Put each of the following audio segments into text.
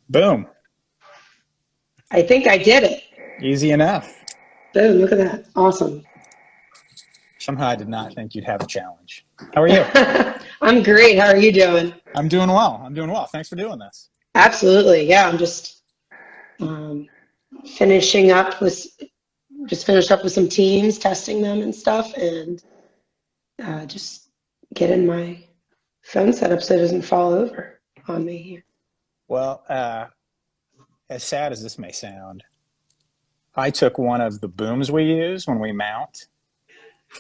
Boom. I think I did it. Easy enough. Boom, look at that. Awesome. Somehow I did not think you'd have a challenge. How are you? I'm great. How are you doing? I'm doing well. I'm doing well. Thanks for doing this. Absolutely. Yeah, I'm just um, finishing up with just finished up with some teams, testing them and stuff, and just getting my phone set up so it doesn't fall over on me here. Well, as sad as this may sound, I took one of the booms we use when we mount,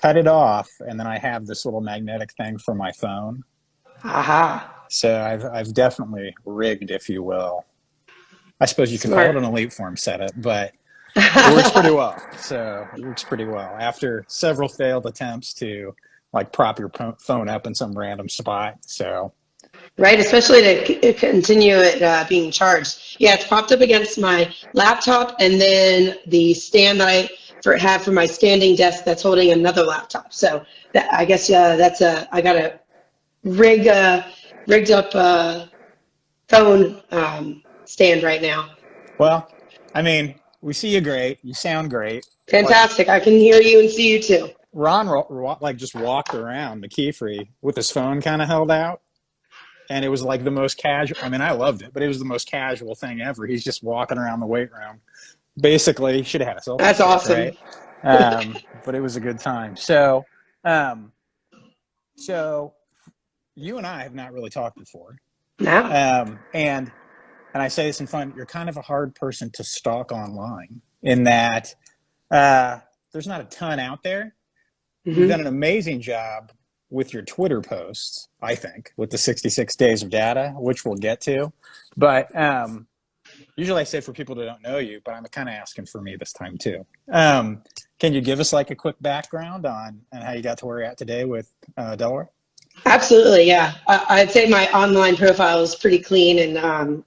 cut it off, and then I have this little magnetic thing for my phone. Aha. So I've definitely rigged, if you will. I suppose you could call it Smart. an EliteForm setup, but it works pretty well. So it works pretty well. After several failed attempts to like prop your phone up in some random spot. So Right, especially to continue it being charged. Yeah, it's propped up against my laptop, and then the stand that have for my standing desk that's holding another laptop. So that, I guess I got a rigged up phone stand right now. well, I mean, we see you great. You sound great. Like Fantastic. I can hear you and see you too. Ron, like just walked around McKeefrey with his phone kind of held out, and it was like the most casual. I mean, I loved it, but it was the most casual thing ever. He's just walking around the weight room. Basically, should have had a selfie That's stick, awesome. right? But it was a good time. Um, so you and I have not really talked before, Now, and I say this in fun. You're kind of a hard person to stalk online in that there's not a ton out there. You've done an amazing job with your Twitter posts, I think, with the 66 days of data, which we'll get to. But usually I say for people that don't know you, but I'm kind of asking for me this time too. Can you give us like a quick background on how you got to where you're at today with Delaware? absolutely, yeah. I'd say my online profile is pretty clean and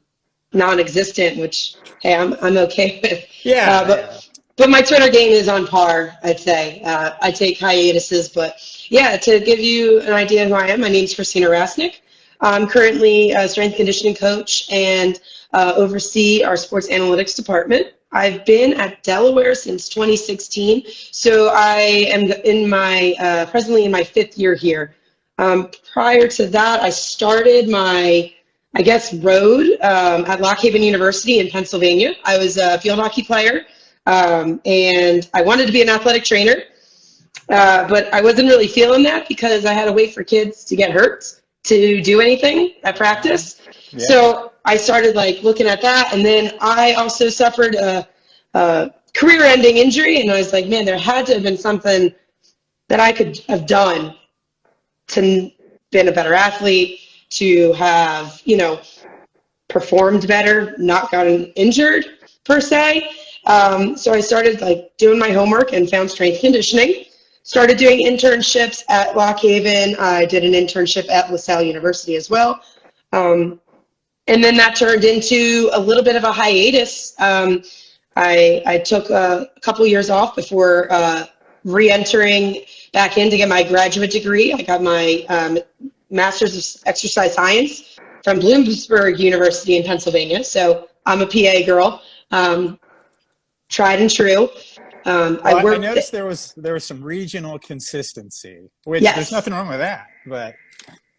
non-existent, which hey, I'm okay with. Yeah. But my Twitter game is on par, I'd say. I take hiatuses, but yeah, to give you an idea of who I am, my name is Christina Rasnake. I'm currently a strength conditioning coach and oversee our sports analytics department. I've been at Delaware since 2016, so I am presently in my 5th year here. Prior to that, I started my road at Lock Haven University in Pennsylvania. I was a field hockey player, and I wanted to be an athletic trainer, but I wasn't really feeling that because I had to wait for kids to get hurt to do anything at practice. Yeah. So I started like looking at that, and then I also suffered a career-ending injury, and I was like, man, there had to have been something that I could have done to been a better athlete, to have, performed better, not gotten injured per se. So I started like doing my homework and found strength conditioning. Started doing internships at Lock Haven. I did an internship at LaSalle University as well. And then that turned into a little bit of a hiatus. I took a couple years off before re-entering back in to get my graduate degree. I got my Master's of Exercise Science from Bloomsburg University in Pennsylvania. So I'm a PA girl, tried and true. I noticed there was some regional consistency, which Yes. There's nothing wrong with that, but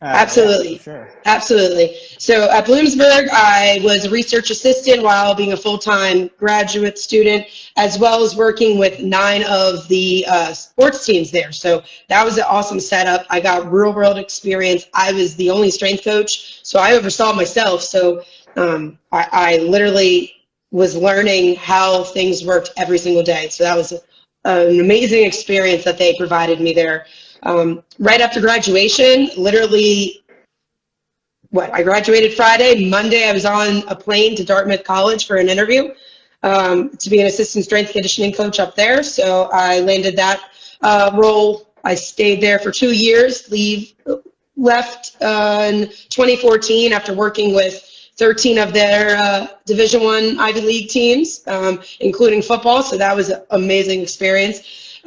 Absolutely. yeah, sure. Absolutely. So at Bloomsburg, I was a research assistant while being a full-time graduate student, as well as working with 9 of the sports teams there. So that was an awesome setup. I got real world experience. I was the only strength coach, so I oversaw myself. So I literally was learning how things worked every single day. So that was an amazing experience that they provided me there. Right after graduation, literally, I graduated Friday. Monday, I was on a plane to Dartmouth College for an interview to be an assistant strength conditioning coach up there. So I landed that role. I stayed there for 2 years, left in 2014 after working with 13 of their Division I Ivy League teams, including football. So that was an amazing experience.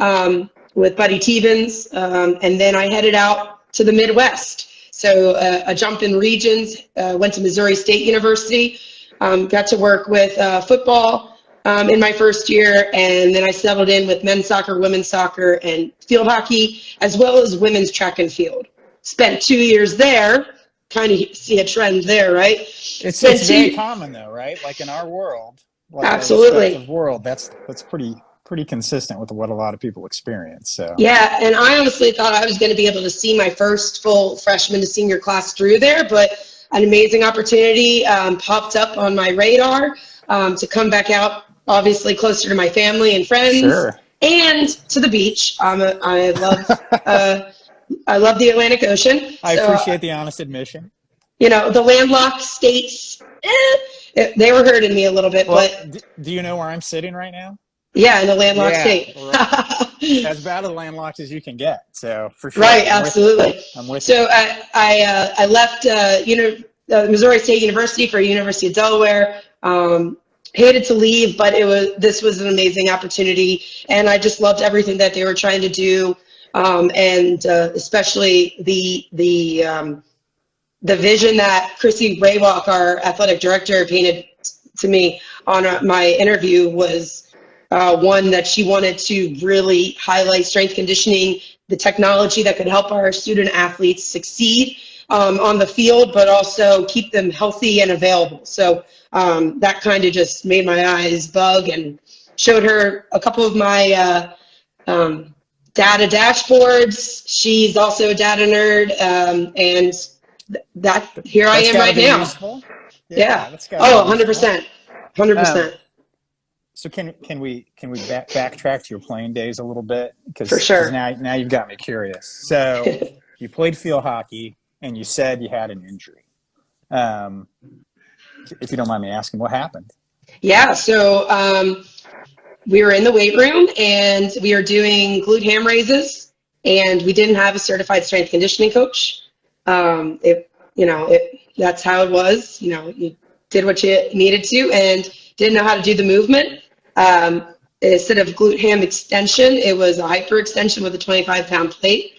With Buddy Tevens, and then I headed out to the Midwest. So a jump in regions, went to Missouri State University, Got to work with football in my first year, and then I settled in with men's soccer, women's soccer, and field hockey, as well as women's track and field. Spent 2 years there. Kind of see a trend there, right? It's very common though, right? Like in our world, like absolutely. our respective world, that's pretty consistent with what a lot of people experience. So yeah, and I honestly thought I was going to be able to see my first full freshman to senior class through there, but an amazing opportunity popped up on my radar to come back out, obviously closer to my family and friends, sure. and to the beach. I love the Atlantic Ocean. I appreciate the honest admission. You know, the landlocked states, they were hurting me a little bit. Well, but do you know where I'm sitting right now? Yeah, in a landlocked state. Right. As bad as landlocked as you can get. So for sure. Right, absolutely. I'm with you. So I left Missouri State University for University of Delaware. Hated to leave, but this was an amazing opportunity, and I just loved everything that they were trying to do, and especially the vision that Chrissy Raywalk, our athletic director, painted to me on my interview was one that she wanted to really highlight strength conditioning, the technology that could help our student athletes succeed on the field, but also keep them healthy and available. So that kind of just made my eyes bug, and showed her a couple of my data dashboards. She's also a data nerd, and here I am right now. Useful. Yeah. Oh, 100%. 100%. So can we backtrack to your playing days a little bit? For sure. Now you've got me curious. So you played field hockey, and you said you had an injury. If you don't mind me asking, what happened? Yeah. So we were in the weight room, and we were doing glute ham raises, and we didn't have a certified strength conditioning coach. That's how it was. You did what you needed to, and didn't know how to do the movement. Instead of glute ham extension, it was a hyperextension with a 25-pound plate.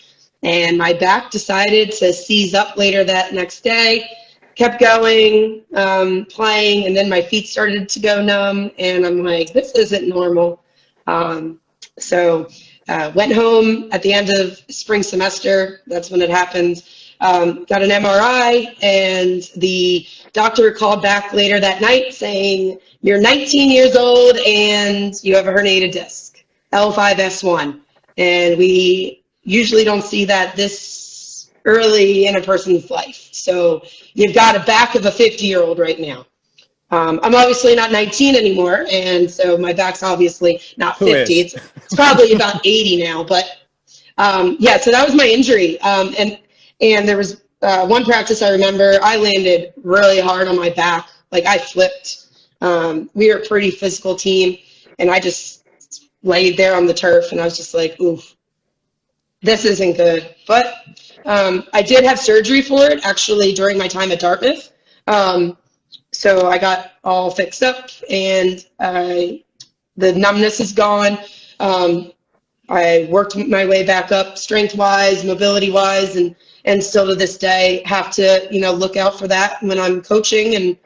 And my back decided to seize up later that next day. Kept going, playing, and then my feet started to go numb, and I'm like, this isn't normal. So went home at the end of spring semester. That's when it happened. Got an MRI, and the doctor called back later that night saying, you're 19 years old and you have a herniated disc, L5S1. And we usually don't see that this early in a person's life. So you've got a back of a 50-year-old right now. I'm obviously not 19 anymore, and so my back's obviously not 50. It's probably about 80 now. But so that was my injury. And there was one practice I remember, I landed really hard on my back. Like I flipped. We were a pretty physical team, and I just laid there on the turf, and I was just like, oof, this isn't good. But I did have surgery for it, actually, during my time at Dartmouth. So I got all fixed up, and the numbness is gone. I worked my way back up strength-wise, mobility-wise, and still to this day have to, look out for that when I'm coaching. And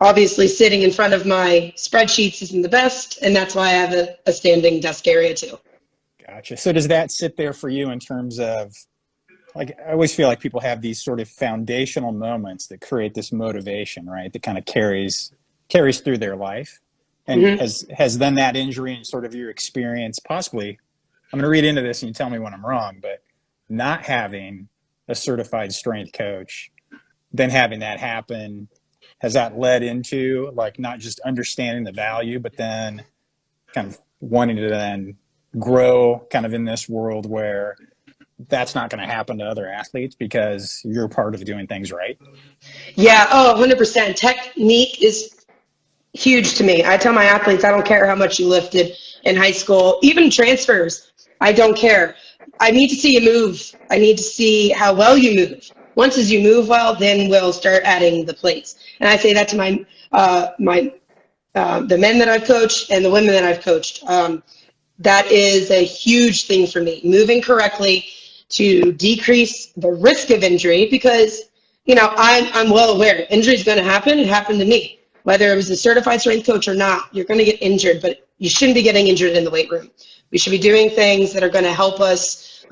obviously sitting in front of my spreadsheets isn't the best, and that's why I have a standing desk area too. Gotcha. So does that sit there for you in terms of, like, I always feel like people have these sort of foundational moments that create this motivation, right? That kind of carries through their life. And has then that injury and sort of your experience possibly, I'm going to read into this and you tell me when I'm wrong, but not having a certified strength coach, then having that happen, has that led into like not just understanding the value, but then kind of wanting to then grow kind of in this world where that's not going to happen to other athletes because you're part of doing things right? Yeah, 100%. Technique is huge to me. I tell my athletes, I don't care how much you lifted in high school, even transfers, I don't care. I need to see you move. I need to see how well you move. Once as you move well, then we'll start adding the plates. And I say that to the men that I've coached and the women that I've coached. That is a huge thing for me, moving correctly to decrease the risk of injury, because, I'm well aware injury is going to happen. It happened to me. whether it was a certified strength coach or not, you're going to get injured, but you shouldn't be getting injured in the weight room. We should be doing things that are going to help us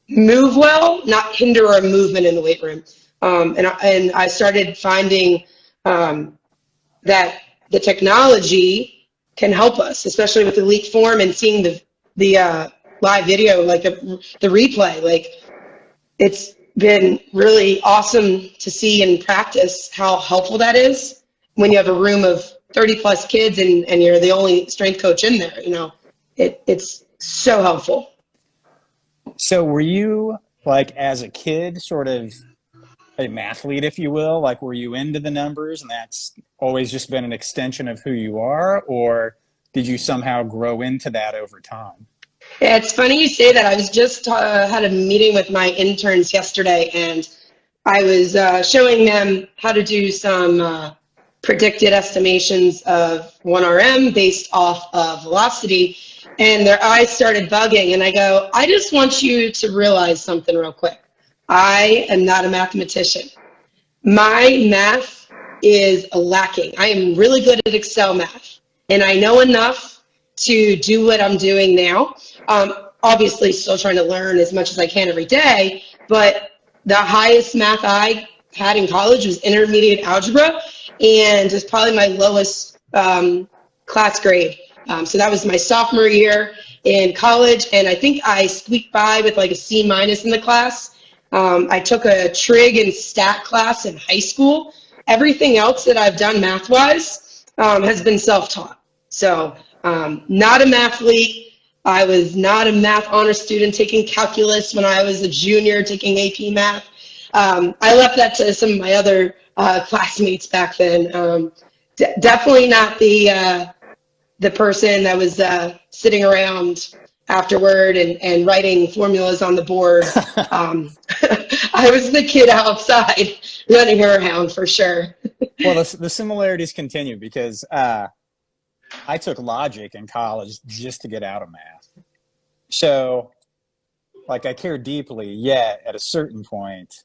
move well, not hinder our movement in the weight room. And I started finding that the technology can help us, especially with EliteForm and seeing the live video, like the replay. Like, it's been really awesome to see in practice how helpful that is when you have a room of 30 plus kids and you're the only strength coach in there. You know, it's so helpful. So were you, like, as a kid, sort of a mathlete, if you will? Like, were you into the numbers and that's always just been an extension of who you are, or did you somehow grow into that over time? Yeah, it's funny you say that. I was just had a meeting with my interns yesterday, and I was showing them how to do some predicted estimations of 1RM based off of velocity, and their eyes started bugging, and I go, I just want you to realize something real quick. I am not a mathematician. My math is lacking. I am really good at Excel math, and I know enough to do what I'm doing now. Obviously, still trying to learn as much as I can every day, but the highest math I had in college was intermediate algebra, and it's probably my lowest class grade. So that was my sophomore year in college, and I think I squeaked by with like a C- in the class. I took a trig and stat class in high school. Everything else that I've done math-wise has been self-taught. So not a mathlete. I was not a math honor student taking calculus when I was a junior taking AP math. I left that to some of my other classmates back then. Definitely not the person that was sitting around afterward and writing formulas on the board. I was the kid outside running her around for sure. Well, the similarities continue because I took logic in college just to get out of math. So, like, I care deeply, yet at a certain point,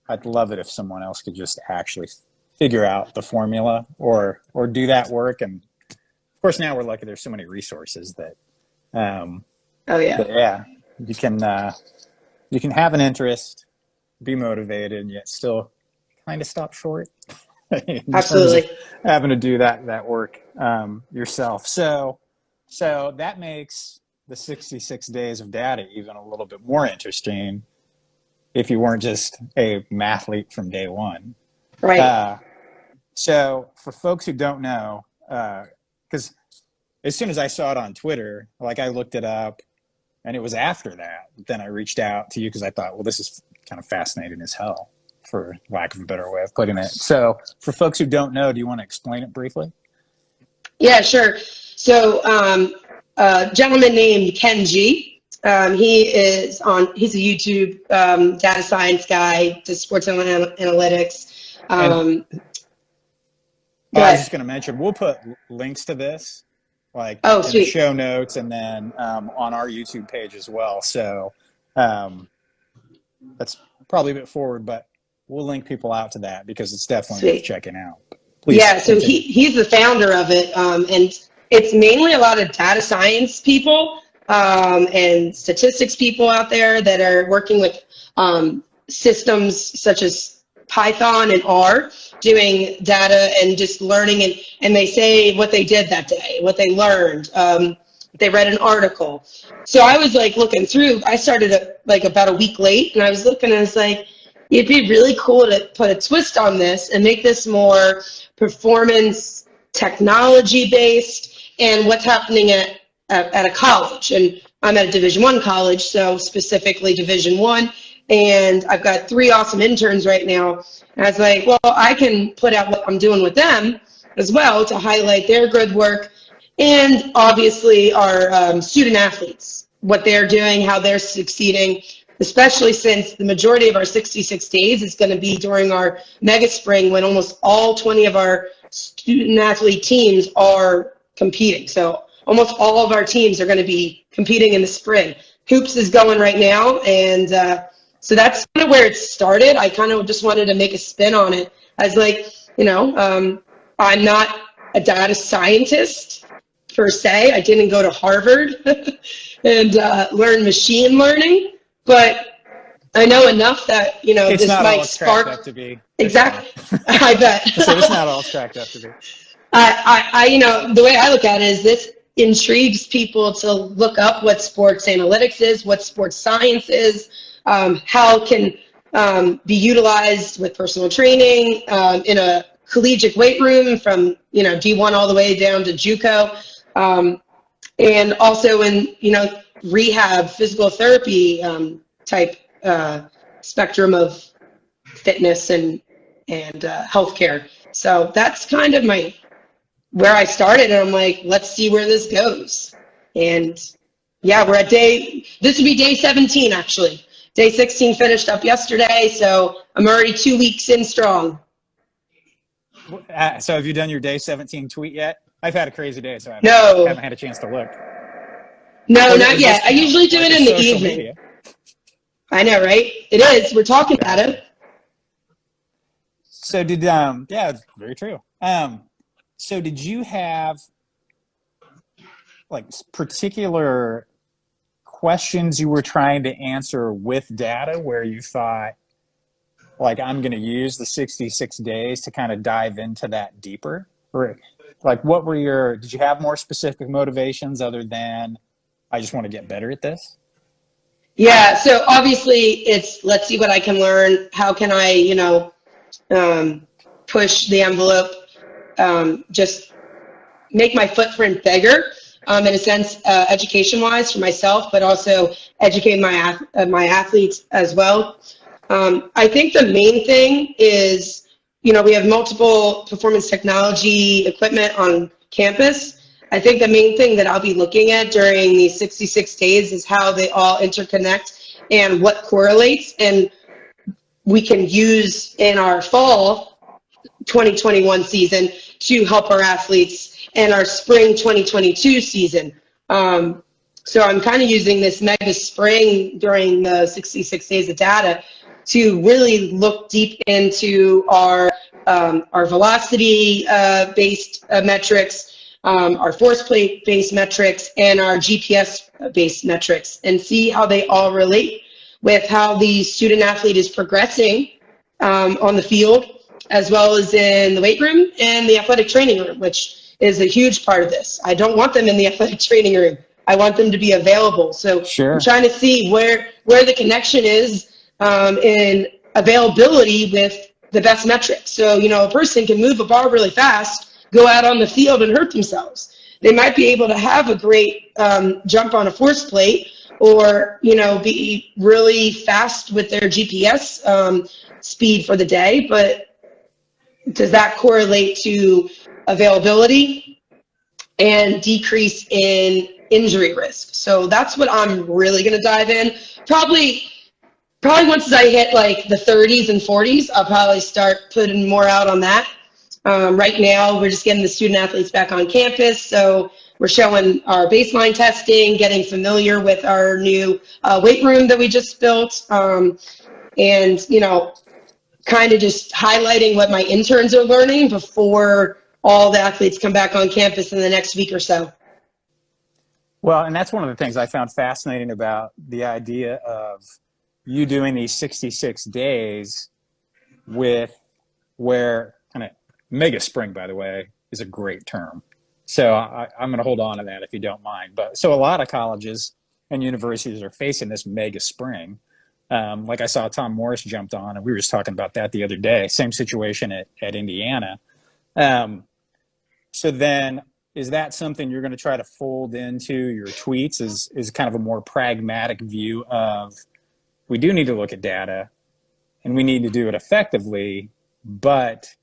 I'd love it if someone else could just actually figure out the formula or do that work. And of course, now we're lucky there's so many resources that, Oh yeah, that yeah, you can have an interest, be motivated, yet still kind of stop short in absolutely. terms of having to do that work yourself. So that makes the 66 days of data even a little bit more interesting if you weren't just a mathlete from day one. Right. So for folks who don't know, because as soon as I saw it on Twitter, like, I looked it up, and it was after that then I reached out to you because I thought, well, this is kind of fascinating as hell, for lack of a better way of putting it. So for folks who don't know, do you want to explain it briefly? Yeah, sure. So a gentleman named Ken G. He's a YouTube data science guy, does sports analytics. I was just going to mention, we'll put links to this, like, in the show notes, and then on our YouTube page as well. So that's probably a bit forward, but we'll link people out to that because it's definitely worth checking out. Please yeah, so continue. he's the founder of it, and it's mainly a lot of data science people and statistics people out there that are working with systems such as Python and R, doing data and just learning, and they say what they did that day, what they learned. They read an article. So I was like looking through, I started like about a week late, and I was looking and I was like, it'd be really cool to put a twist on this and make this more performance technology based and what's happening at a college. And I'm at a Division I college, so specifically Division I, and I've got 3 awesome interns right now. And I was like, well, I can put out what I'm doing with them as well to highlight their good work, and obviously our student athletes, what they're doing, how they're succeeding, especially since the majority of our 66 days is going to be during our mega spring when almost all 20 of our student athlete teams are competing. So almost all of our teams are going to be competing in the spring. Hoops is going right now, and so that's kind of where it started. I kind of just wanted to make a spin on it. I was like, I'm not a data scientist per se. I didn't go to Harvard and learn machine learning, but I know enough that, you know, It's this not all might it's cracked spark. up to be. Exactly. I bet. I said it's not all it's cracked up to be. You know, the way I look at it is this intrigues people to look up what sports analytics is, what sports science is, how it can be utilized with personal training in a collegiate weight room from, you know, D1 all the way down to JUCO, and also in, you know, rehab, physical therapy type spectrum of fitness and healthcare. So that's kind of where I started, and I'm like, let's see where this goes. And yeah, this would be day 17 actually. Day 16 finished up yesterday, so I'm already 2 weeks in strong. So have you done your day 17 tweet yet? I've had a crazy day, so I haven't had a chance to look. No, not yet. I usually do it in the evening. Media? I know, right? It is. We're talking about it. So yeah, it's very true. So did you have like particular questions you were trying to answer with data where you thought, like, I'm going to use the 66 days to kind of dive into that deeper? Or like, did you have more specific motivations other than, I just want to get better at this? Yeah, so obviously let's see what I can learn. How can I, you know, push the envelope, just make my footprint bigger, in a sense, education-wise for myself, but also educate my athletes as well. I think the main thing is, you know, we have multiple performance technology equipment on campus. I think the main thing that I'll be looking at during these 66 days is how they all interconnect and what correlates, and we can use in our fall 2021 season to help our athletes and our spring 2022 season. So I'm kind of using this mega spring during the 66 days of data to really look deep into our velocity based metrics, our force plate based metrics, and our GPS based metrics, and see how they all relate with how the student athlete is progressing on the field, as well as in the weight room and the athletic training room, which is a huge part of this. I don't want them in the athletic training room. I want them to be available. So sure. I'm trying to see where the connection is in availability with the best metrics. So, you know, a person can move a bar really fast, go out on the field and hurt themselves. They might be able to have a great jump on a force plate, or, you know, be really fast with their GPS speed for the day, but does that correlate to availability and decrease in injury risk? So that's what I'm really going to dive in. Probably once I hit like the 30s and 40s, I'll probably start putting more out on that. Right now, we're just getting the student athletes back on campus, so we're showing our baseline testing, getting familiar with our new weight room that we just built, and, you know, kind of just highlighting what my interns are learning before all the athletes come back on campus in the next week or so. Well, and that's one of the things I found fascinating about the idea of you doing these 66 days where kind of mega spring, by the way, is a great term. So I'm going to hold on to that if you don't mind. But so a lot of colleges and universities are facing this mega spring. Like I saw Tom Morris jumped on, and we were just talking about that the other day. Same situation at Indiana. So then, is that something you're going to try to fold into your tweets? Is kind of a more pragmatic view of, we do need to look at data, and we need to do it effectively, but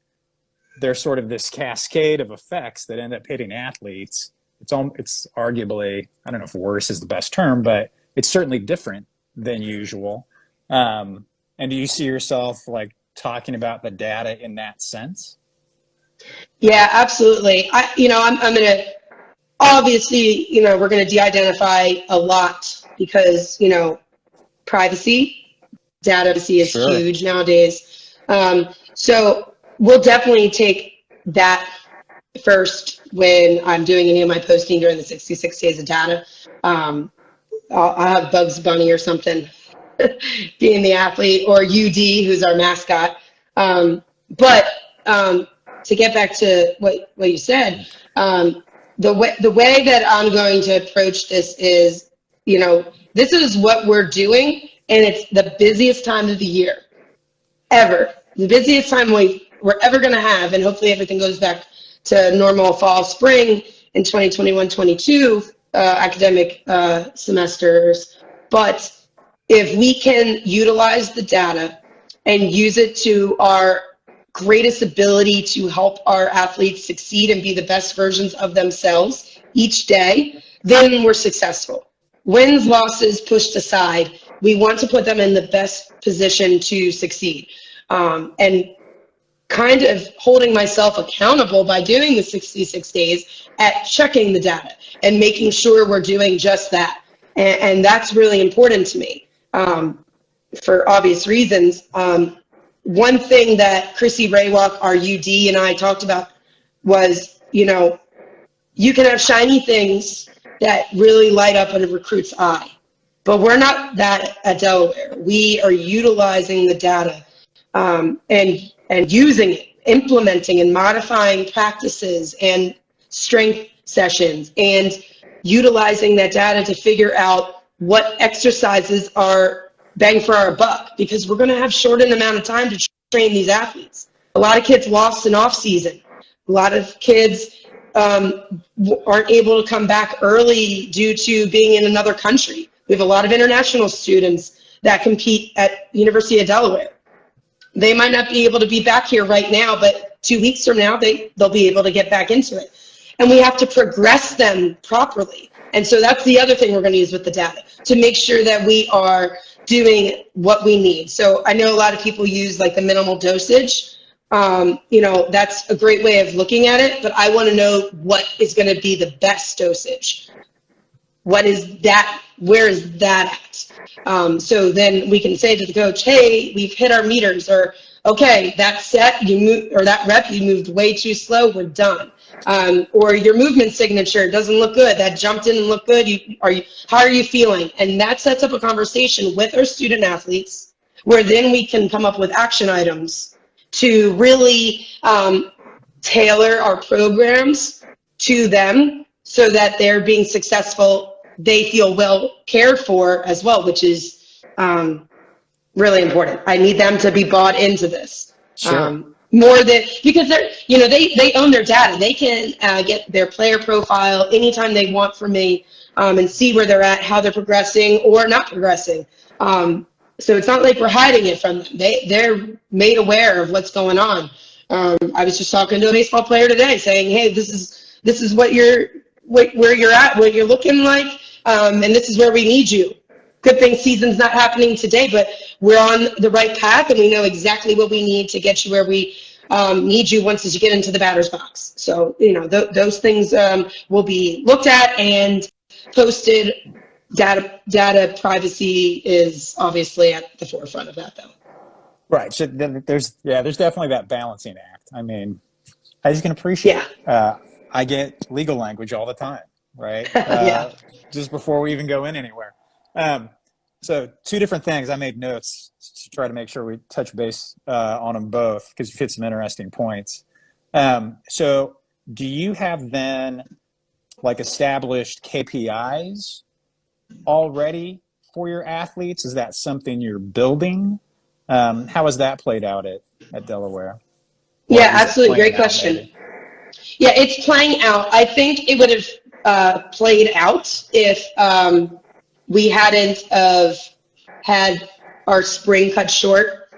there's sort of this cascade of effects that end up hitting athletes. It's arguably, I don't know if worse is the best term, but it's certainly different than usual. And do you see yourself like talking about the data in that sense? Yeah, absolutely. I'm going to, obviously, you know, we're going to de-identify a lot because, you know, privacy, data privacy is huge nowadays. So we'll definitely take that first when I'm doing any of my posting during the 66 days of data. I'll have Bugs Bunny or something being the athlete, or UD, who's our mascot. But to get back to what you said, the way that I'm going to approach this is, this is what we're doing, and it's the busiest time of the year ever. The busiest time we're ever going to have, and hopefully everything goes back to normal fall, spring in 2021-22 academic semesters. But if we can utilize the data and use it to our greatest ability to help our athletes succeed and be the best versions of themselves each day, then we're successful. Wins, losses pushed aside, we want to put them in the best position to succeed. And kind of holding myself accountable by doing the 66 days at checking the data and making sure we're doing just that. And that's really important to me for obvious reasons. One thing that Chrissy Raywalk, our UD, and I talked about was, you can have shiny things that really light up a recruit's eye, but we're not that at Delaware. We are utilizing the data and using it, implementing and modifying practices and strength sessions, and utilizing that data to figure out what exercises are bang for our buck, because we're going to have shortened amount of time to train these athletes. A lot of kids lost an off season. A lot of kids aren't able to come back early due to being in another country. We have a lot of international students that compete at University of Delaware. They might not be able to be back here right now, but 2 weeks from now, they'll be able to get back into it. And we have to progress them properly. And so that's the other thing we're going to use with the data, to make sure that we are doing what we need. So I know a lot of people use like the minimal dosage. That's a great way of looking at it, but I want to know what is going to be the best dosage. What is that? Where is that at? So then we can say to the coach, hey, we've hit our meters, or okay, that set you moved, or that rep you moved way too slow, we're done. Or your movement signature doesn't look good. That jumped in and looked good. How are you feeling? And that sets up a conversation with our student athletes, where then we can come up with action items to really tailor our programs to them so that they're being successful. They feel well cared for as well, which is really important. I need them to be bought into this. Sure. More than, because they're, they own their data. They can get their player profile anytime they want from me and see where they're at, how they're progressing or not progressing. So it's not like we're hiding it from them. They're made aware of what's going on. I was just talking to a baseball player today saying, hey, this is where you're at, what you're looking like, and this is where we need you. Good thing season's not happening today, but we're on the right path, and we know exactly what we need to get you where we need you once you get into the batter's box. So, those things will be looked at and posted. Data privacy is obviously at the forefront of that, though. Right. So there's definitely that balancing act. I mean, I just can appreciate. I get legal language all the time, right? Yeah. Just before we even go in anywhere. So two different things. I made notes to try to make sure we touch base on them both, because you've hit some interesting points. So do you have then like established KPIs already for your athletes? Is that something you're building? How has that played out at Delaware? Yeah, absolutely. Great question. Yeah, it's playing out. I think it would have played out if we hadn't had our spring cut short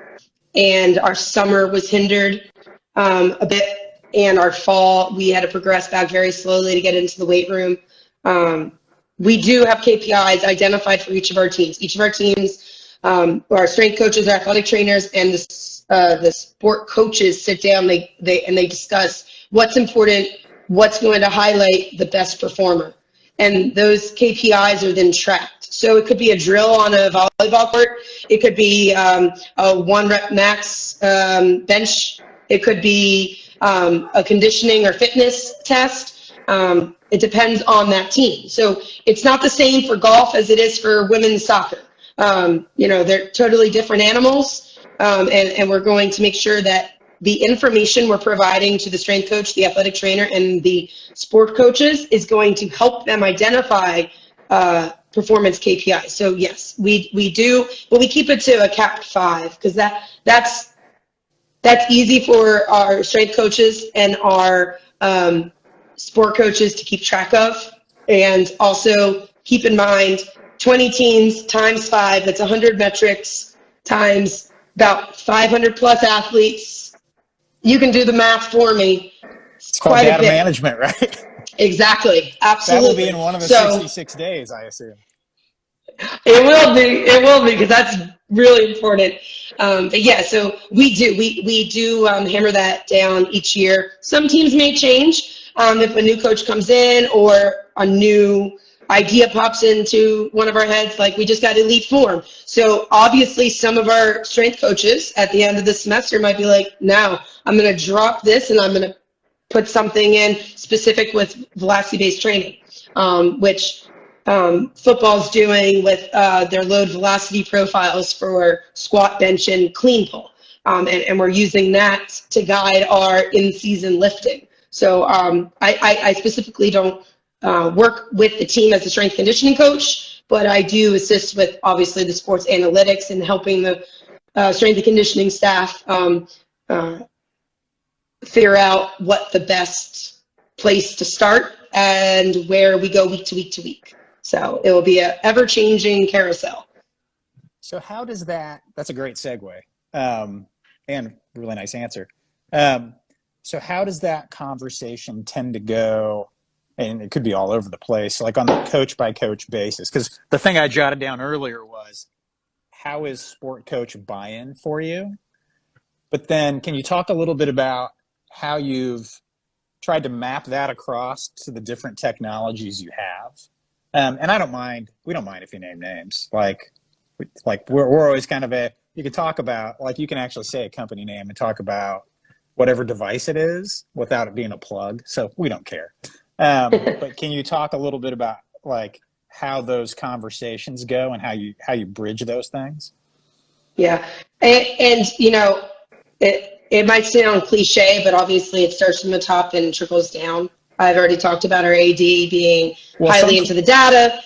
and our summer was hindered a bit, and our fall, we had to progress back very slowly to get into the weight room. We do have KPIs identified for each of our teams. Each of our teams, our strength coaches, our athletic trainers, and the sport coaches sit down. They discuss what's important, what's going to highlight the best performer, and those KPIs are then tracked. So it could be a drill on a volleyball court. It could be a 1 rep max bench. It could be a conditioning or fitness test. It depends on that team. So it's not the same for golf as it is for women's soccer. They're totally different animals, and we're going to make sure that the information we're providing to the strength coach, the athletic trainer, and the sport coaches is going to help them identify performance KPIs. So yes, we do, but we keep it to a capped 5 because that's easy for our strength coaches and our sport coaches to keep track of. And also keep in mind 20 teams times 5, that's 100 metrics times about 500 plus athletes. You can do the math for me. It's called data management, right? Exactly. Absolutely. That will be in one of the 66 days, I assume. It will be because that's really important. But yeah, so we do hammer that down each year. Some teams may change if a new coach comes in or a new idea pops into one of our heads, like we just got EliteForm. So obviously some of our strength coaches at the end of the semester might be like, now I'm going to drop this and I'm going to put something in specific with velocity-based training, which football's doing with their load velocity profiles for squat, bench, and clean pull. And we're using that to guide our in-season lifting. So I specifically don't work with the team as a strength conditioning coach, but I do assist with obviously the sports analytics and helping the strength and conditioning staff figure out what the best place to start and where we go week to week to week. So it will be an ever-changing carousel. So how does that's a great segue and really nice answer. So how does that conversation tend to go? And it could be all over the place, like on the coach by coach basis. Because the thing I jotted down earlier was, how is sport coach buy-in for you? But then can you talk a little bit about how you've tried to map that across to the different technologies you have? And I don't mind, we don't mind if you name names. Like we're always kind of you can talk about, like you can actually say a company name and talk about whatever device it is without it being a plug. So we don't care. But can you talk a little bit about like how those conversations go and how you bridge those things? Yeah. And it might sound cliche, but obviously it starts from the top and trickles down. I've already talked about our AD being highly into the data.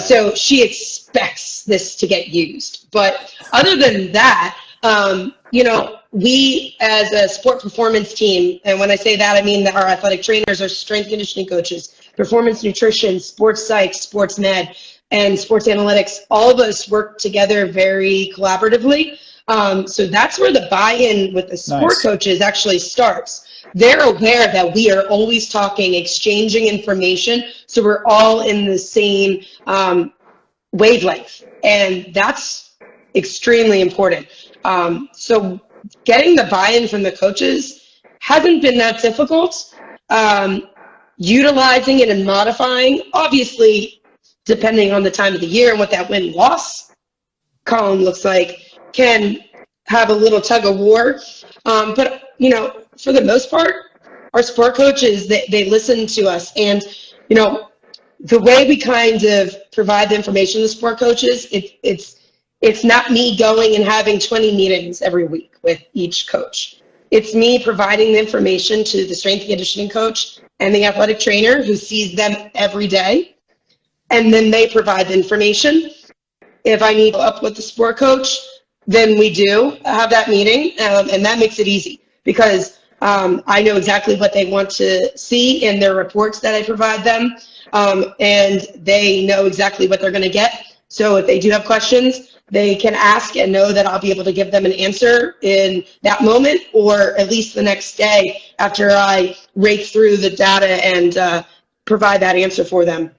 So she expects this to get used. But other than that, we as a sport performance team, and when I say that, I mean that our athletic trainers, our strength conditioning coaches, performance nutrition, sports psych, sports med, and sports analytics, all of us work together very collaboratively. So that's where the buy-in with the sport coaches actually starts. They're aware that we are always talking, exchanging information, so we're all in the same wavelength, and that's extremely important. So getting the buy-in from the coaches hasn't been that difficult. Utilizing it and modifying, obviously, depending on the time of the year and what that win-loss column looks like, can have a little tug of war. But, for the most part, our sport coaches, they listen to us. And, the way we kind of provide the information to sport coaches, it's not me going and having 20 meetings every week with each coach. It's me providing the information to the strength and conditioning coach and the athletic trainer who sees them every day. And then they provide the information. If I need to up with the sport coach, then we do have that meeting. And that makes it easy because I know exactly what they want to see in their reports that I provide them. And they know exactly what they're going to get. So if they do have questions, they can ask and know that I'll be able to give them an answer in that moment or at least the next day after I rake through the data and provide that answer for them.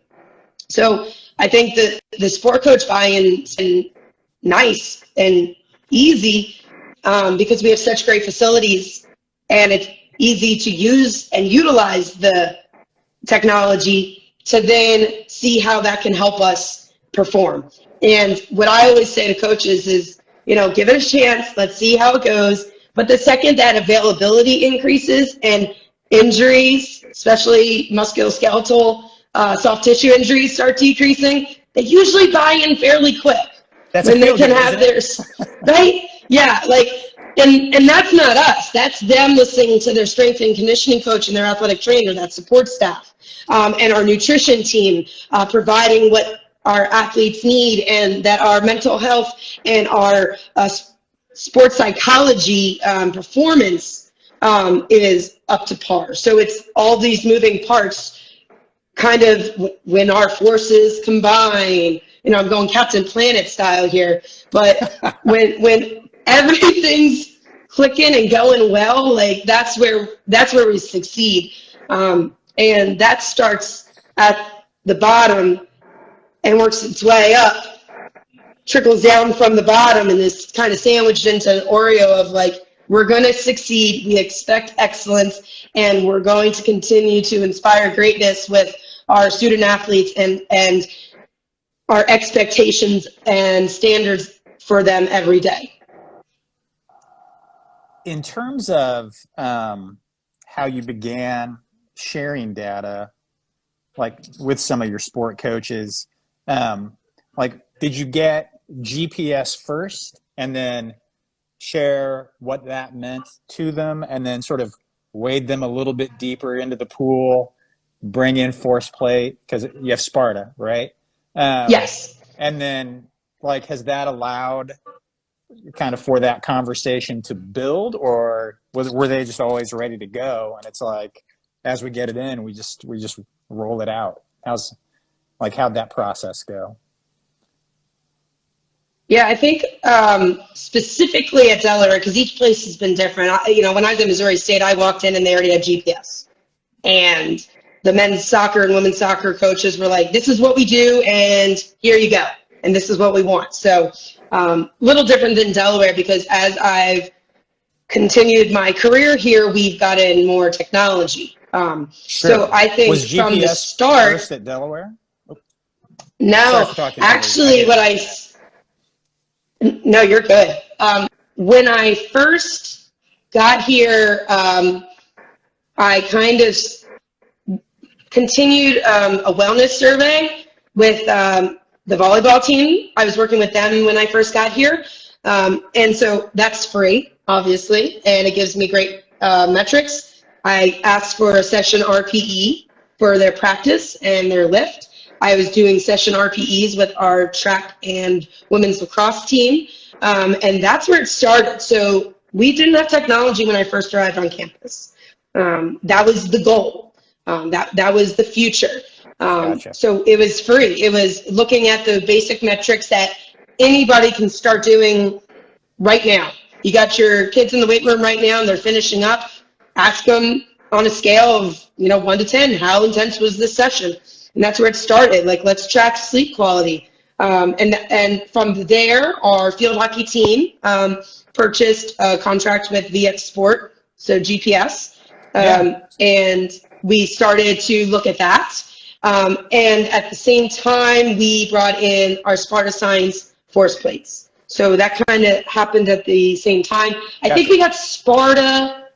So I think that the sport coach buy-in has been nice and easy because we have such great facilities and it's easy to use and utilize the technology to then see how that can help us perform. And what I always say to coaches is, give it a chance. Let's see how it goes. But the second that availability increases and injuries, especially musculoskeletal, soft tissue injuries start decreasing, they usually buy in fairly quick. That's when a they feel can good, have isn't their, right? Yeah, like, and that's not us. That's them listening to their strength and conditioning coach and their athletic trainer, that support staff, and our nutrition team, providing what our athletes need, and that our mental health and our sports psychology performance is up to par. So it's all these moving parts kind of when our forces combine. I'm going Captain Planet style here, but when everything's clicking and going well, like that's where we succeed. And that starts at the bottom and works its way up, trickles down from the bottom, and is kind of sandwiched into an Oreo of like, we're going to succeed, we expect excellence, and we're going to continue to inspire greatness with our student athletes and our expectations and standards for them every day. In terms of how you began sharing data, like with some of your sport coaches, like did you get GPS first and then share what that meant to them, and then sort of wade them a little bit deeper into the pool, bring in force plate, because you have Sparta, right? Yes. And then, like, has that allowed kind of for that conversation to build, or were they just always ready to go? And it's like, as we get it in, we just roll it out. How'd that process go? Yeah, I think specifically at Delaware, because each place has been different. When I was at Missouri State, I walked in and they already had GPS. And the men's soccer and women's soccer coaches were like, this is what we do, and here you go. And this is what we want. So little different than Delaware, because as I've continued my career here, we've gotten more technology. Sure. So I think was GPS from the start. first at Delaware? No, actually no, you're good. When I first got here, I kind of continued a wellness survey with the volleyball team. I was working with them when I first got here. And so that's free, obviously, and it gives me great metrics. I asked for a session RPE for their practice and their lift. I was doing session RPEs with our track and women's lacrosse team, and that's where it started. So we didn't have technology when I first arrived on campus. That was the goal. That was the future. Gotcha. So it was free. It was looking at the basic metrics that anybody can start doing right now. You got your kids in the weight room right now and they're finishing up. Ask them on a scale of 1 to 10, how intense was this session? And that's where it started. Like, let's track sleep quality. And from there, our field hockey team purchased a contract with VX Sport, so GPS. And we started to look at that. And at the same time, we brought in our Sparta Science force plates. So that kind of happened at the same time. I think we got Sparta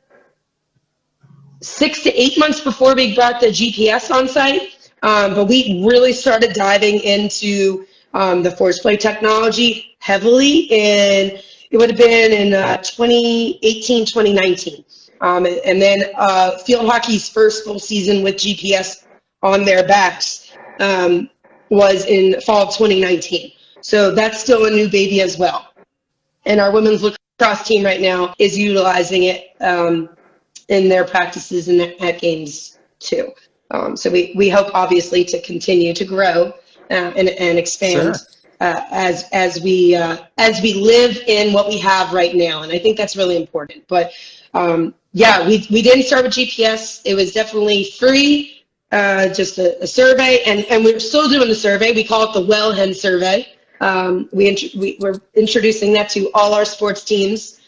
6 to 8 months before we brought the GPS on site. But we really started diving into the force plate technology heavily it would have been in 2018, 2019. And then field hockey's first full season with GPS on their backs was in fall of 2019. So that's still a new baby as well. And our women's lacrosse team right now is utilizing it in their practices and at games too. So we hope obviously to continue to grow and expand. Sure. As we live in what we have right now, and I think that's really important. But we didn't start with GPS. It was definitely free, just a survey, and we're still doing the survey. We call it the Wellhen survey. We're introducing that to all our sports teams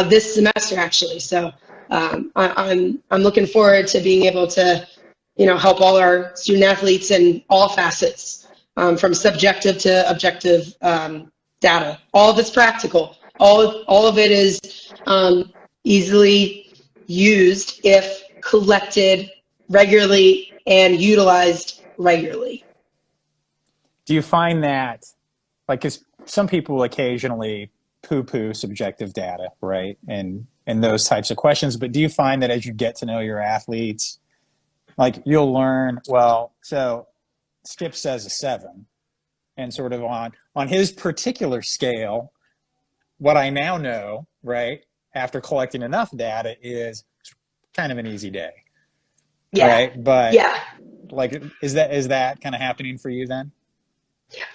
this semester, actually. So I'm looking forward to being able to help all our student athletes in all facets. From subjective to objective data. All of it's practical. All of it is easily used if collected regularly and utilized regularly. Do you find that, like, 'cause some people occasionally poo-poo subjective data, right? And those types of questions, but do you find that as you get to know your athletes, like you'll learn, well, so Skip says a 7, and sort of on his particular scale, what I now know, right, after collecting enough data is kind of an easy day, Yeah. right? But Yeah. like, is that kind of happening for you then?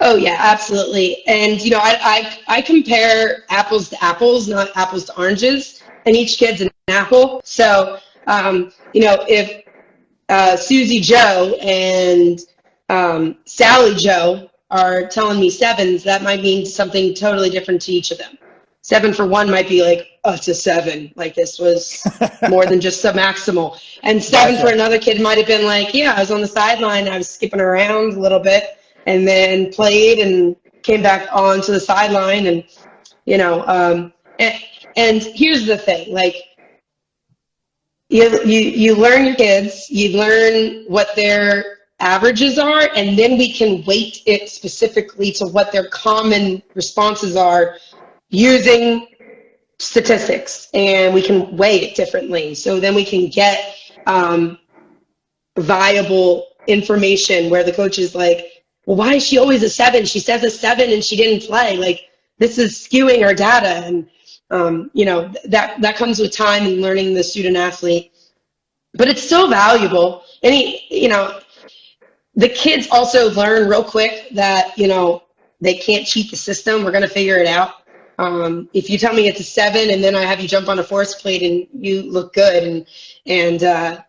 Oh yeah, absolutely. And you know, I compare apples to apples, not apples to oranges, and each kid's an apple. So you know, if Susie Joe and Sally Joe are telling me 7s, that might mean something totally different to each of them. 7 for one might be like, oh, it's a 7. Like this was more than just submaximal. And 7 Gotcha. for another kid might have been like, yeah, I was on the sideline, I was skipping around a little bit, and then played and came back onto the sideline, and you know, and here's the thing, like you learn your kids, you learn what their averages are, and then we can weight it specifically to what their common responses are using statistics, and we can weigh it differently. So then we can get viable information where the coach is like, well, why is she always a 7? She says a 7 and she didn't play. Like, this is skewing our data. And, you know, that comes with time and learning the student athlete. But it's still valuable. And, you know, the kids also learn real quick that, you know, they can't cheat the system. We're going to figure it out. If you tell me it's a 7 and then I have you jump on a force plate and you look good, and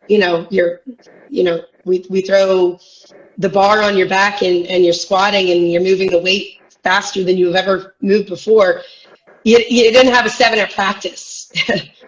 you know, we throw the bar on your back and you're squatting and you're moving the weight faster than you've ever moved before, you didn't have a 7 at practice.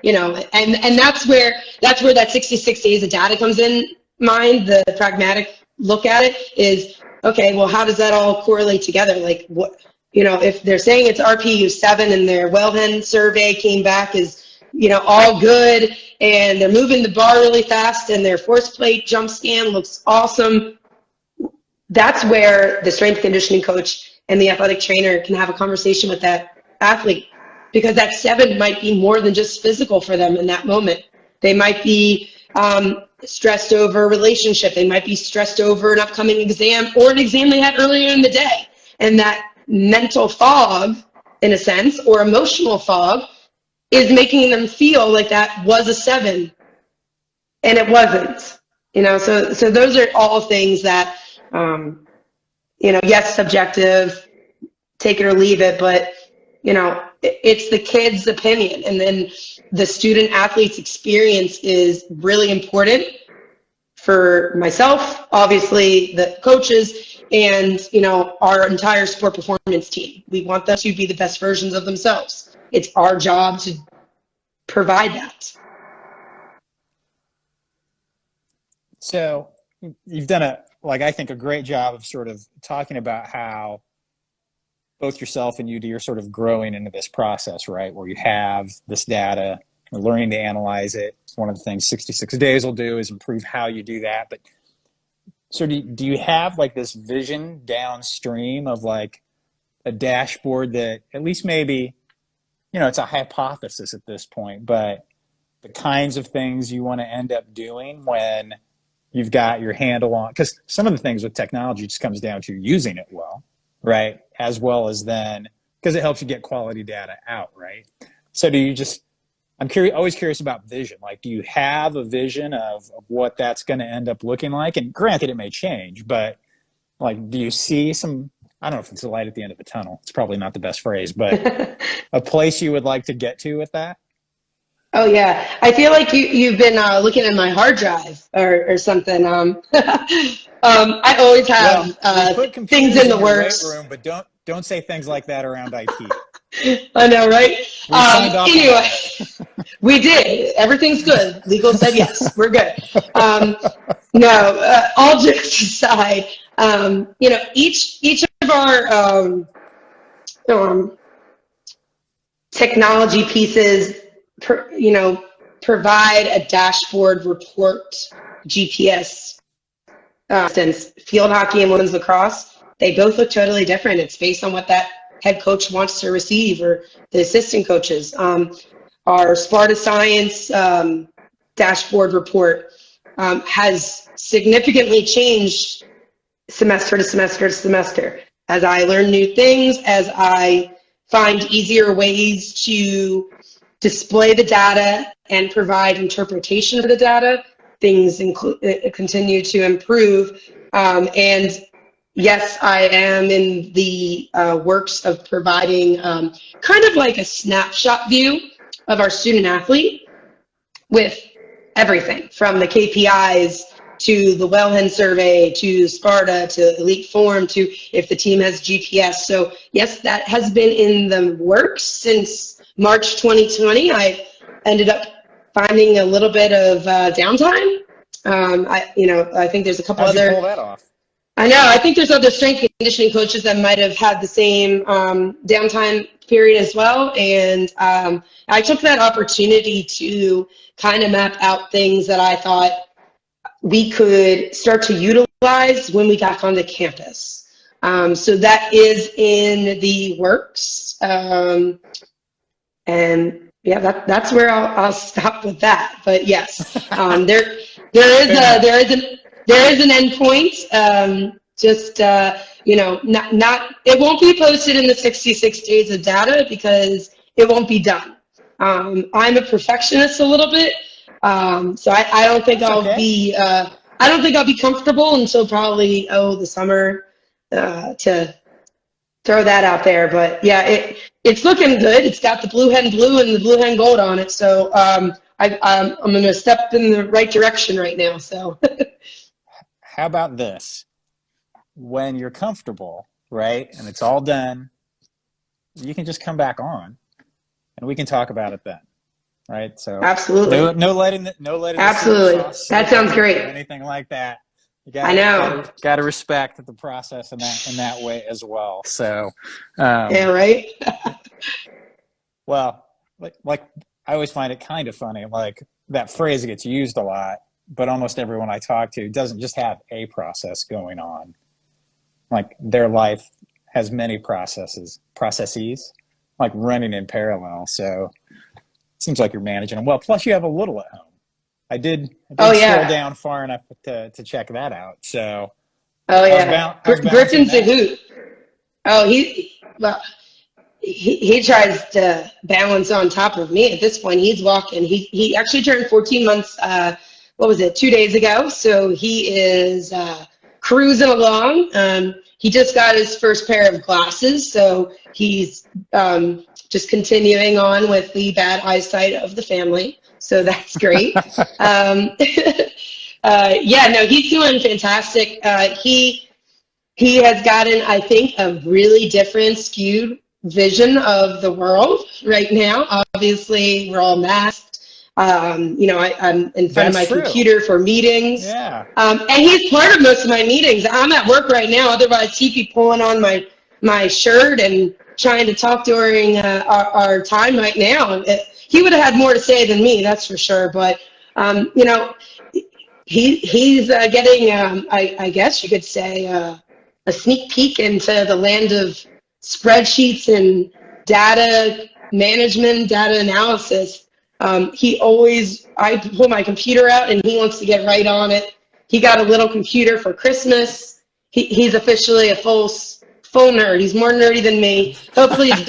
You know, and that's where that 66 days of data comes in mind. The pragmatic look at it is, okay, well, how does that all correlate together? Like, what, you know, if they're saying it's RPU 7 and their Wellhen survey came back as, you know, all good, and they're moving the bar really fast and their force plate jump scan looks awesome, that's where the strength conditioning coach and the athletic trainer can have a conversation with that athlete, because that 7 might be more than just physical for them in that moment. They might be stressed over a relationship. They might be stressed over an upcoming exam or an exam they had earlier in the day. And that mental fog, in a sense, or emotional fog, is making them feel like that was a 7 and it wasn't. You know, so those are all things that, you know, yes, subjective, take it or leave it, but, you know, it's the kid's opinion. And then the student athlete's experience is really important for myself, obviously the coaches, and, you know, our entire sport performance team. We want them to be the best versions of themselves. It's our job to provide that. So you've done I think a great job of sort of talking about how both yourself and UD are sort of growing into this process, right? Where you have this data, you're learning to analyze it. One of the things 66 days will do is improve how you do that. But so do you have like this vision downstream of like a dashboard that at least maybe, you know, it's a hypothesis at this point, but the kinds of things you want to end up doing when you've got your handle on, because some of the things with technology just comes down to using it well, right? As well as then, because it helps you get quality data out, right? So do you just, I'm curious, always curious about vision. Like, do you have a vision of what that's going to end up looking like? And granted, it may change, but like, do you see some, I don't know if it's a light at the end of the tunnel. It's probably not the best phrase, but a place you would like to get to with that? Oh yeah, I feel like you've been looking at my hard drive or something. I always have we put things computers in the your weight works. room, but don't say things like that around IT. I know, right? We signed off Anyway, on that. we did. Everything's good. Legal said yes. We're good. No, all jokes aside, you know, each of our technology pieces provide a dashboard report GPS. Since field hockey and women's lacrosse, they both look totally different. It's based on what that head coach wants to receive or the assistant coaches. Our Sparta Science dashboard report has significantly changed semester to semester to semester. As I learn new things, as I find easier ways to display the data and provide interpretation of the data, things continue to improve. And yes, I am in the works of providing kind of like a snapshot view of our student athlete with everything from the KPIs to the Wellhen survey to Sparta to EliteForm to if the team has GPS. So yes, that has been in the works since March 2020. I ended up finding a little bit of downtime. I think there's a couple How'd you other. pull that off? I know. I think there's other strength conditioning coaches that might have had the same downtime period as well. And I took that opportunity to kind of map out things that I thought we could start to utilize when we got onto campus. So that is in the works. And yeah, that's where I'll stop with that. But yes, there is an endpoint. Not it won't be posted in the 66 days of data because it won't be done. I'm a perfectionist a little bit, so I don't think I'll be comfortable until probably the summer to throw that out there. But yeah, it's looking good. It's got the blue hen blue and the blue hen gold on it. So I'm going to step in the right direction right now. So how about this? When you're comfortable, right, and it's all done, you can just come back on, and we can talk about it then, right? So absolutely, no letting absolutely. That sounds great. Or anything like that. I know. Got to respect the process in that way as well. So, yeah, right. Well, like I always find it kind of funny. Like that phrase gets used a lot, but almost everyone I talk to doesn't just have a process going on. Like their life has many processes, like running in parallel. So it seems like you're managing them well. Plus, you have a little at home. I did scroll down far enough to check that out. So, Griffin's a hoot. Oh, he tries to balance on top of me. At this point, he's walking. He actually turned 14 months. 2 days ago? So he is cruising along. He just got his first pair of glasses, so he's just continuing on with the bad eyesight of the family. So that's great. He's doing fantastic. He has gotten, I think, a really different, skewed vision of the world right now. Obviously, we're all masked. I'm in front of my computer for meetings. Yeah. And he's part of most of my meetings. I'm at work right now. Otherwise, he'd be pulling on my shirt and trying to talk during our time right now. He would have had more to say than me, that's for sure. But, he's getting, I guess you could say, a sneak peek into the land of spreadsheets and data management, data analysis. I pull my computer out and he wants to get right on it. He got a little computer for Christmas. He's officially a full nerd. He's more nerdy than me. Hopefully he's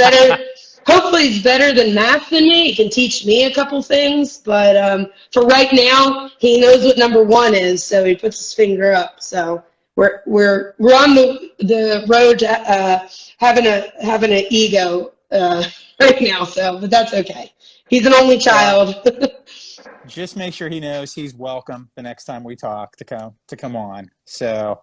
better than math than me. He can teach me a couple things, but for right now, he knows what number 1 is, so he puts his finger up. So we're on the road to having an ego right now. So, but that's okay. He's an only child. Just make sure he knows he's welcome the next time we talk to come on. So,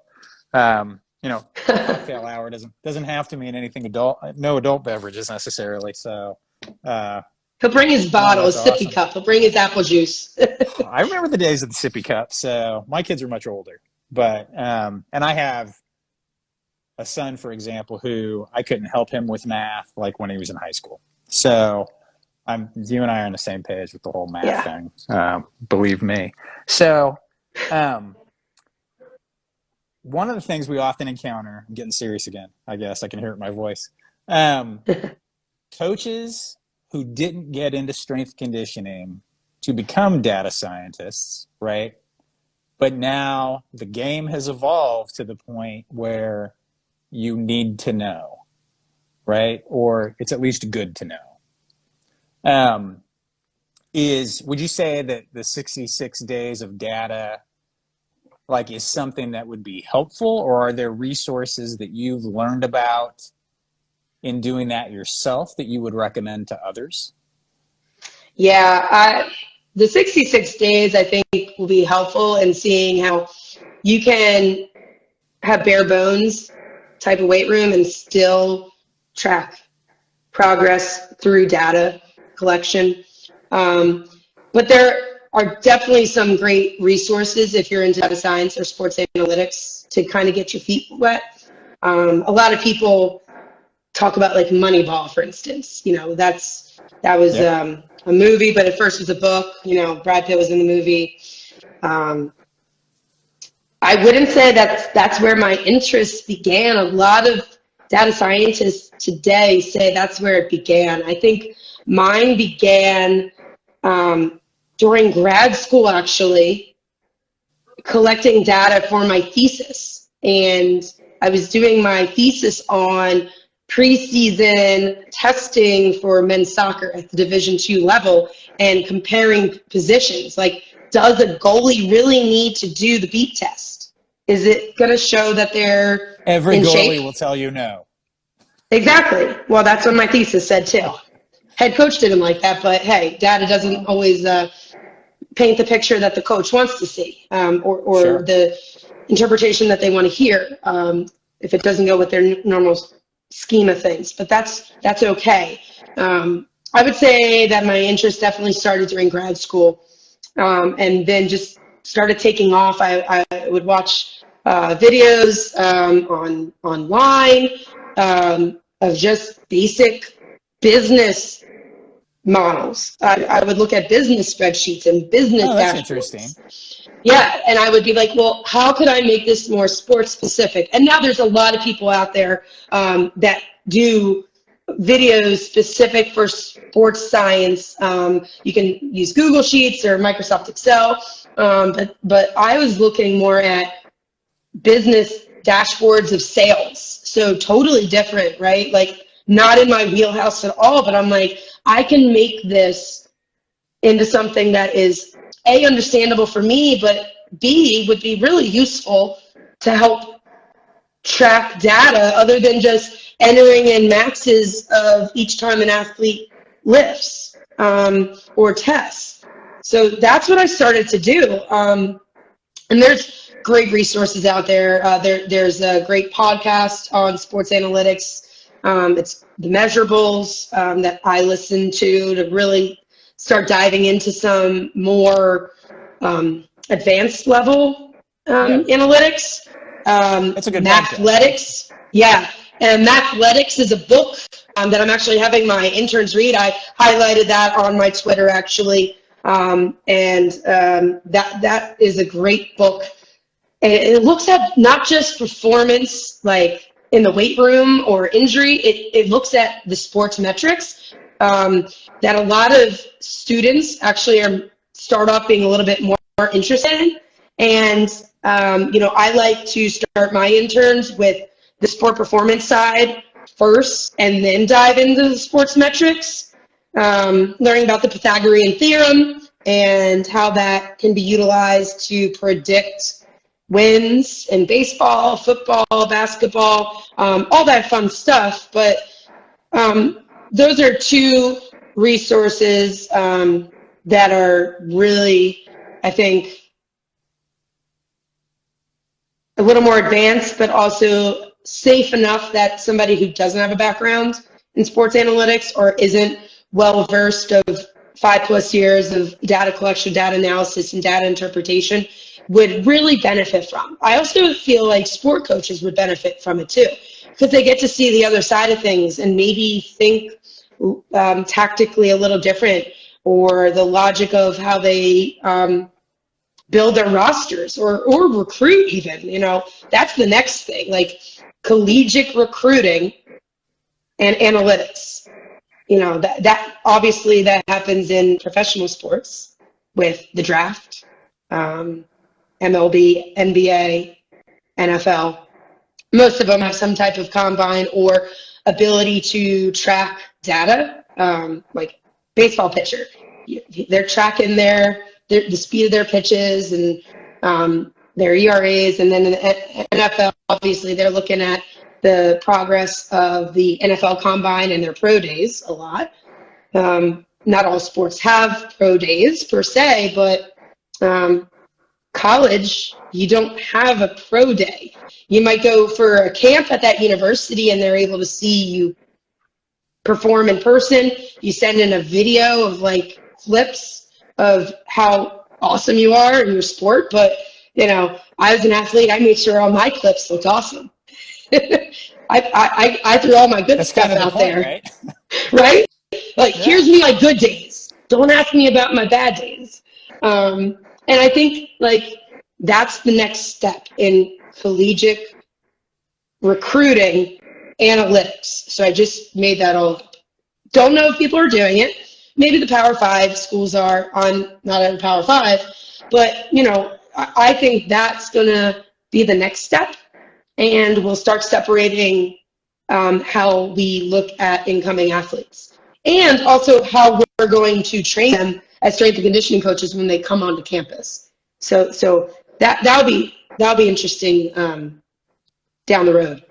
cocktail hour doesn't have to mean anything adult. No adult beverages necessarily. So, he'll bring his bottle, his sippy cup. He'll bring his apple juice. I remember the days of the sippy cup. So my kids are much older, but and I have a son, for example, who I couldn't help him with math like when he was in high school. So You and I are on the same page with the whole math Yeah. thing. Believe me. So, one of the things we often encounter, I'm getting serious again, I guess I can hear it in my voice. Coaches who didn't get into strength conditioning to become data scientists, right? But now the game has evolved to the point where you need to know, right? Or it's at least good to know. Would you say that the 66 days of data like is something that would be helpful, or are there resources that you've learned about in doing that yourself that you would recommend to others? Yeah, the 66 days I think will be helpful in seeing how you can have bare bones type of weight room and still track progress through data collection. But there are definitely some great resources if you're into data science or sports analytics to kind of get your feet wet. A lot of people talk about like Moneyball, for instance. You know, that was Yep. a movie, but at first it was a book. You know, Brad Pitt was in the movie. I wouldn't say that's where my interest began. A lot of data scientists today say that's where it began. I think mine began during grad school, actually, collecting data for my thesis. And I was doing my thesis on preseason testing for men's soccer at the Division II level and comparing positions. Like, does a goalie really need to do the beat test? Is it going to show that they're Every in goalie shape? will tell you no. Exactly. Well, that's what my thesis said too. Head coach didn't like that, but hey, data doesn't always paint the picture that the coach wants to see, or Sure. the interpretation that they want to hear, if it doesn't go with their normal scheme of things. But that's okay. I would say that my interest definitely started during grad school, and then just started taking off. I would watch videos online of just basic business models. I would look at business spreadsheets and business Oh, that's interesting. dashboards. Yeah, and I would be like, well, how could I make this more sports specific? And now there's a lot of people out there that do videos specific for sports science. You can use Google Sheets or Microsoft Excel, but I was looking more at business dashboards of sales. So totally different, right? Like not in my wheelhouse at all, but I'm like, I can make this into something that is A, understandable for me, but B, would be really useful to help track data other than just entering in maxes of each time an athlete lifts or tests. So that's what I started to do. And there's great resources out there. There's a great podcast on sports analytics. It's the measurables that I listen to really start diving into some more advanced level Yeah, analytics. that's a good podcast. Mathletics, yeah. And Mathletics is a book that I'm actually having my interns read. I highlighted that on my Twitter, actually. That is a great book. And it looks at not just performance, like in the weight room or injury, it looks at the sports metrics that a lot of students actually start off being a little bit more interested in. And, I like to start my interns with the sport performance side first and then dive into the sports metrics, learning about the Pythagorean theorem and how that can be utilized to predict wins in baseball, football, basketball, all that fun stuff. But those are two resources that are really, I think, a little more advanced, but also safe enough that somebody who doesn't have a background in sports analytics or isn't well versed of 5+ years of data collection, data analysis, and data interpretation would really benefit from. I also feel like sport coaches would benefit from it too, because they get to see the other side of things and maybe think tactically a little different, or the logic of how they build their rosters or recruit even, that's the next thing, like collegiate recruiting and analytics. That obviously that happens in professional sports with the draft, MLB, NBA, NFL. Most of them have some type of combine or ability to track data, like baseball pitcher. They're tracking the speed of their pitches and their ERAs. And then in the NFL, obviously, they're looking at the progress of the NFL combine and their pro days a lot. Not all sports have pro days per se, but college, you don't have a pro day. You might go for a camp at that university and they're able to see you perform in person. You send in a video of like clips of how awesome you are in your sport. But, I was an athlete. I made sure all my clips looked awesome. I threw all my good That's stuff kind of the out point, there. right? Right? Like, Yeah. here's me my good days. Don't ask me about my bad days. And I think like that's the next step in collegiate recruiting analytics. So I just made that all up. Don't know if people are doing it. Maybe the Power 5 schools are on, not in Power 5, but I think that's going to be the next step, and we'll start separating how we look at incoming athletes, and also how we're going to train them as strength and conditioning coaches when they come onto campus. So that'll be interesting down the road.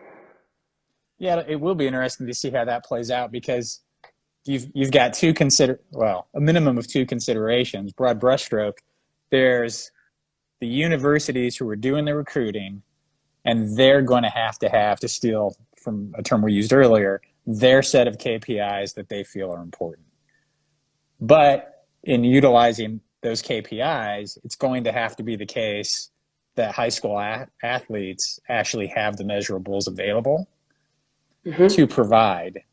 Yeah, it will be interesting to see how that plays out, because you've got a minimum of two considerations. Broad brushstroke. There's the universities who are doing the recruiting, and they're going to have to steal from a term we used earlier, their set of KPIs that they feel are important. But in utilizing those KPIs, it's going to have to be the case that high school athletes actually have the measurables available to provide.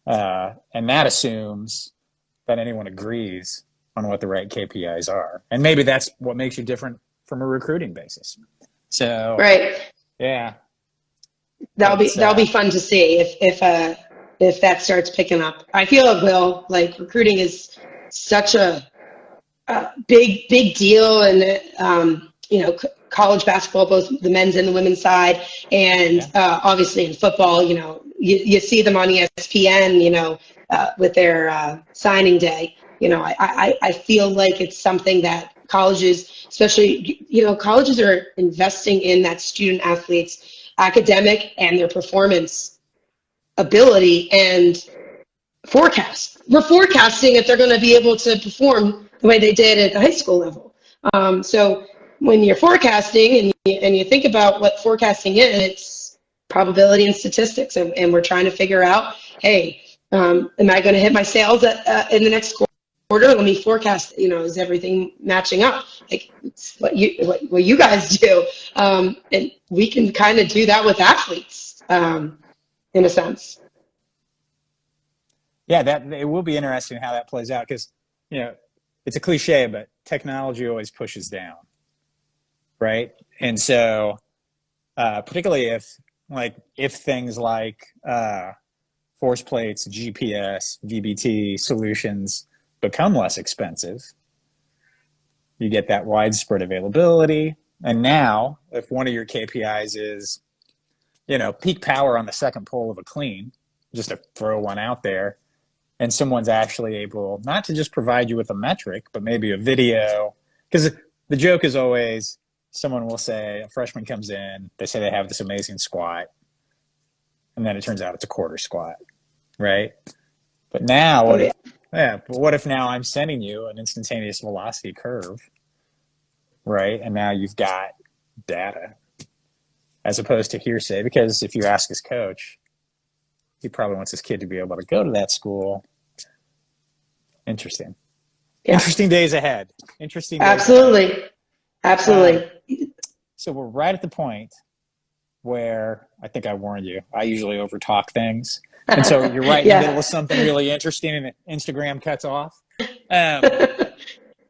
And that assumes that anyone agrees on what the right KPIs are. And maybe that's what makes you different from a recruiting basis. So, right. Yeah. That'll be fun to see if that starts picking up. I feel it will. Like, recruiting is such a big deal, and college basketball, both the men's and the women's side, and obviously in football, you see them on ESPN, with their signing day. I feel like it's something that colleges, especially, colleges are investing in that student athletes' academic and their performance ability and forecast. We're forecasting if they're going to be able to perform the way they did at the high school level. So when you're forecasting and you think about what forecasting is, it's probability and statistics, and we're trying to figure out, hey, am I going to hit my sales in the next quarter? Let me forecast. Is everything matching up? Like, it's what you guys do, and we can kind of do that with athletes, in a sense. Yeah, it will be interesting how that plays out, because it's a cliche, but technology always pushes down, right? And so, particularly if things like force plates, GPS, VBT solutions become less expensive, you get that widespread availability. And now, if one of your KPIs is, peak power on the second pole of a clean, just to throw one out there, and someone's actually able not to just provide you with a metric, but maybe a video, because the joke is always, someone will say, a freshman comes in, they say they have this amazing squat, and then it turns out it's a quarter squat, right? But now, what if now I'm sending you an instantaneous velocity curve, right? And now you've got data as opposed to hearsay, because if you ask his coach, he probably wants his kid to be able to go to that school. Interesting. Yeah. Interesting days ahead. Absolutely. Absolutely. So we're right at the point where I think I warned you, I usually overtalk things. And so you're right in Yeah. the middle of something really interesting and Instagram cuts off.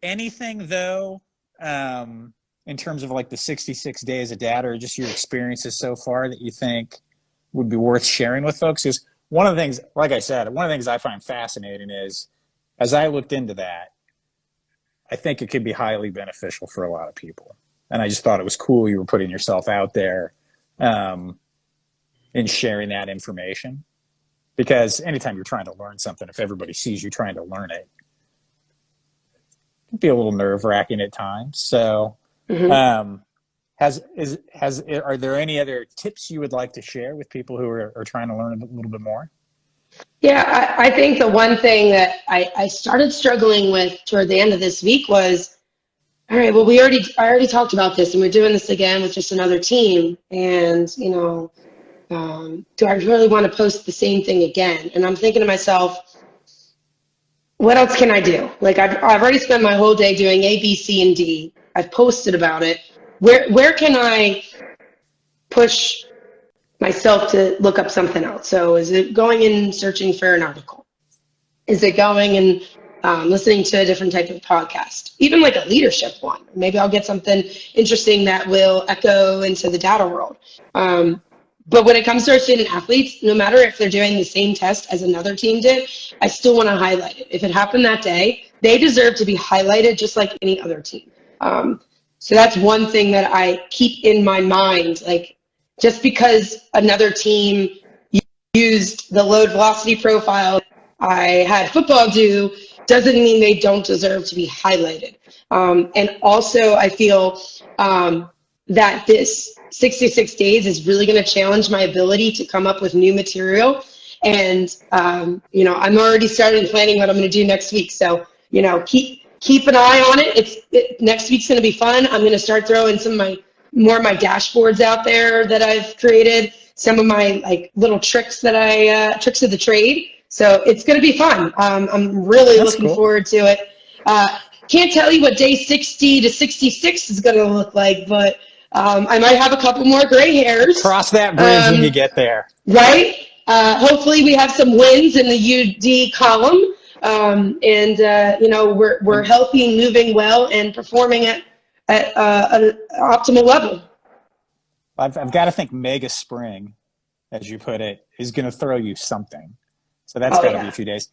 Anything though, in terms of like the 66 days of data or just your experiences so far that you think would be worth sharing with folks? Because one of the things, like I said, one of the things I find fascinating is, as I looked into that, I think it could be highly beneficial for a lot of people. And I just thought it was cool you were putting yourself out there in sharing that information. Because anytime you're trying to learn something, if everybody sees you trying to learn it, it can be a little nerve-wracking at times. So are there any other tips you would like to share with people who are trying to learn a little bit more? Yeah, I think the one thing that I started struggling with toward the end of this week was, all right, well, I already talked about this, and we're doing this again with just another team. And, do I really want to post the same thing again? And I'm thinking to myself, what else can I do? Like, I've already spent my whole day doing A, B, C, and D. I've posted about it. Where can I push myself to look up something else? So is it going and searching for an article? Is it going and listening to a different type of podcast? Even like a leadership one. Maybe I'll get something interesting that will echo into the data world. But when it comes to our student athletes, no matter if they're doing the same test as another team did, I still want to highlight it. If it happened that day, they deserve to be highlighted just like any other team. So that's one thing that I keep in my mind. Like, just because another team used the load velocity profile I had football do doesn't mean they don't deserve to be highlighted. And also, I feel that this 66 days is really going to challenge my ability to come up with new material. And, I'm already starting planning what I'm going to do next week. So, keep an eye on it. Next week's going to be fun. I'm going to start throwing some of my dashboards out there that I've created, some of my like little tricks that tricks of the trade. So it's going to be fun. I'm really looking forward to it. Can't tell you what day 60 to 66 is going to look like, but I might have a couple more gray hairs. Cross that bridge when you get there. Right? Hopefully we have some wins in the UD column. We're healthy and moving well and performing at an optimal level. I've got to think Mega Spring, as you put it, is going to throw you something. So that's got to be a few days.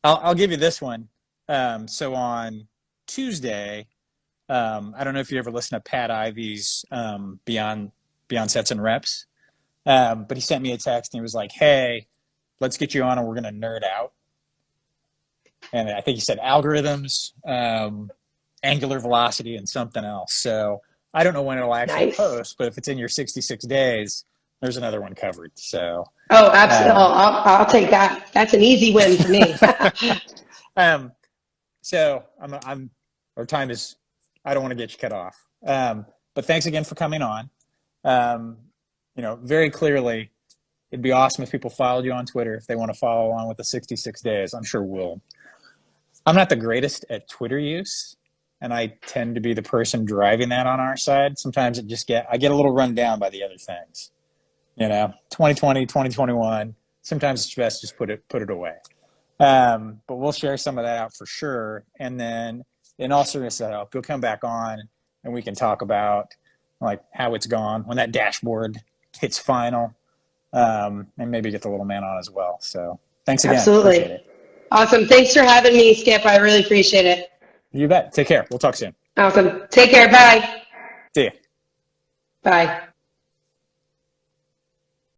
I'll give you this one. So on Tuesday, I don't know if you ever listen to Pat Ivy's Beyond Sets and Reps, but he sent me a text and he was like, hey, let's get you on and we're going to nerd out. And I think he said algorithms, angular velocity, and something else. So I don't know when it'll actually post, but if it's in your 66 days, there's another one covered. So. Oh, absolutely. I'll take that. That's an easy win for me. So our time is, I don't want to get you cut off. But thanks again for coming on. Very clearly, it'd be awesome if people followed you on Twitter if they want to follow along with the 66 days. I'm sure will. I'm not the greatest at Twitter use, and I tend to be the person driving that on our side. Sometimes I get a little run down by the other things. 2020, 2021, sometimes it's best just put it away. But we'll share some of that out for sure. And then in all seriousness, I hope you'll come back on and we can talk about like how it's gone when that dashboard hits final, and maybe get the little man on as well. So thanks again. Absolutely. Appreciate it. Awesome. Thanks for having me, Skip. I really appreciate it. You bet. Take care. We'll talk soon. Awesome. Take care. Bye. See ya. Bye.